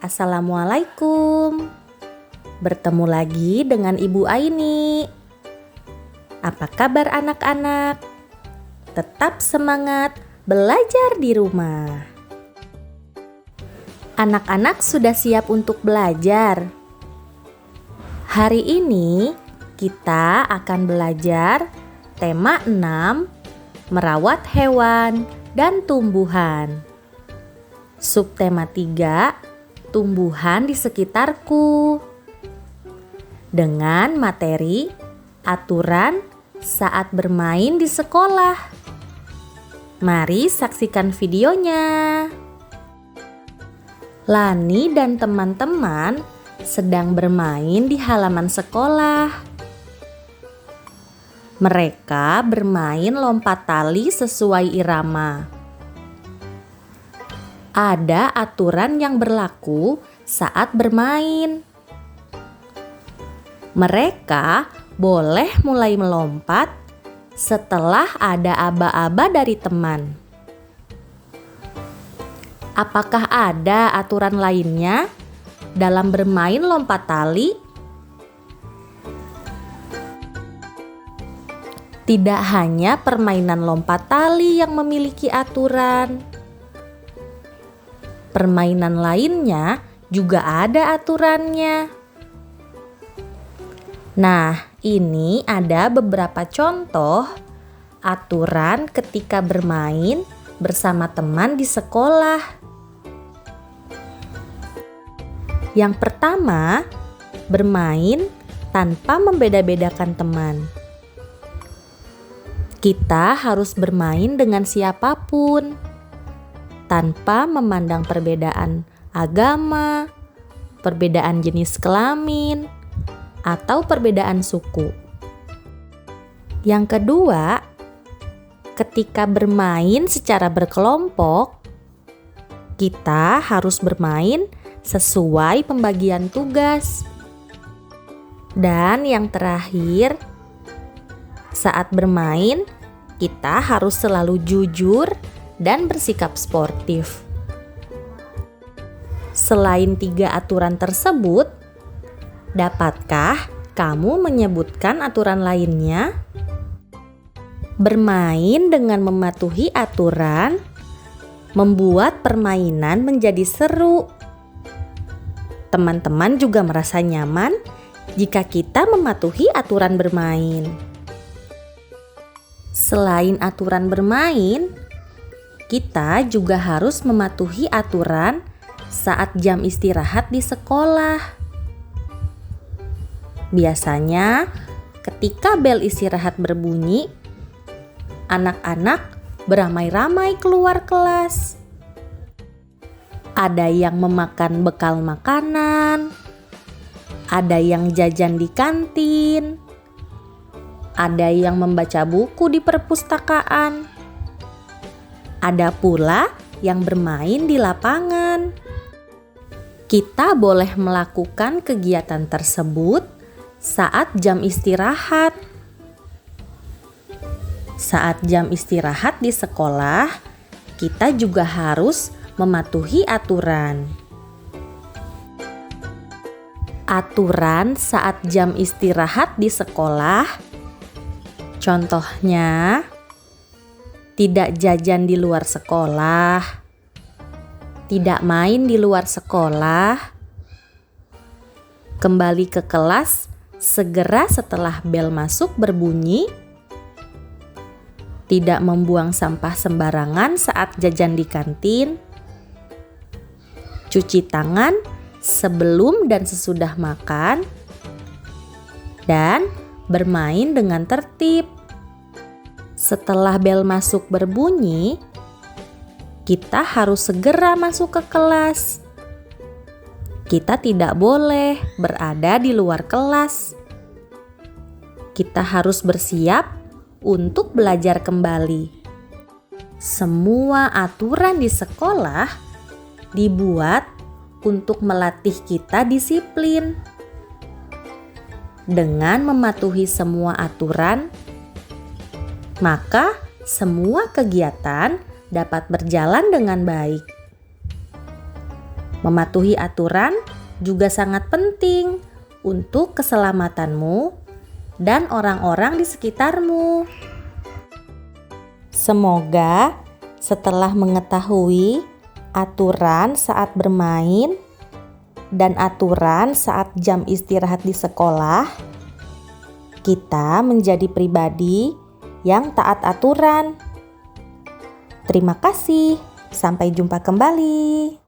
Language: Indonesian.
Assalamualaikum. Bertemu lagi dengan Ibu Aini. Apa kabar anak-anak? Tetap semangat belajar di rumah. Anak-anak sudah siap untuk belajar? Hari ini kita akan belajar tema 6, merawat hewan dan tumbuhan. Subtema 3, tumbuhan di sekitarku. Dengan materi aturan saat bermain di sekolah. Mari saksikan videonya. Lani dan teman-teman sedang bermain di halaman sekolah. Mereka bermain lompat tali sesuai irama. Ada aturan yang berlaku saat bermain. Mereka boleh mulai melompat setelah ada aba-aba dari teman. Apakah ada aturan lainnya dalam bermain lompat tali? Tidak hanya permainan lompat tali yang memiliki aturan. Permainan lainnya juga ada aturannya. Nah, ini ada beberapa contoh aturan ketika bermain bersama teman di sekolah. Yang pertama, bermain tanpa membeda-bedakan teman. Kita harus bermain dengan siapapun, tanpa memandang perbedaan agama, perbedaan jenis kelamin, atau perbedaan suku. Yang kedua, ketika bermain secara berkelompok, kita harus bermain sesuai pembagian tugas. Dan yang terakhir, saat bermain, kita harus selalu jujur dan bersikap sportif. Selain 3 aturan tersebut, dapatkah kamu menyebutkan aturan lainnya? Bermain dengan mematuhi aturan membuat permainan menjadi seru. Teman-teman juga merasa nyaman jika kita mematuhi aturan bermain. Selain aturan bermain, kita juga harus mematuhi aturan saat jam istirahat di sekolah. Biasanya, ketika bel istirahat berbunyi, anak-anak beramai-ramai keluar kelas. Ada yang memakan bekal makanan, ada yang jajan di kantin, ada yang membaca buku di perpustakaan. Ada pula yang bermain di lapangan. Kita boleh melakukan kegiatan tersebut saat jam istirahat. Saat jam istirahat di sekolah, kita juga harus mematuhi aturan. Aturan saat jam istirahat di sekolah, contohnya, tidak jajan di luar sekolah, tidak main di luar sekolah, kembali ke kelas segera setelah bel masuk berbunyi, tidak membuang sampah sembarangan saat jajan di kantin, cuci tangan sebelum dan sesudah makan, dan bermain dengan tertib. Setelah bel masuk berbunyi, kita harus segera masuk ke kelas. Kita tidak boleh berada di luar kelas. Kita harus bersiap untuk belajar kembali. Semua aturan di sekolah dibuat untuk melatih kita disiplin. Dengan mematuhi semua aturan, maka semua kegiatan dapat berjalan dengan baik. Mematuhi aturan juga sangat penting untuk keselamatanmu dan orang-orang di sekitarmu. Semoga setelah mengetahui aturan saat bermain dan aturan saat jam istirahat di sekolah, kita menjadi pribadi yang taat aturan. Terima kasih, sampai jumpa kembali.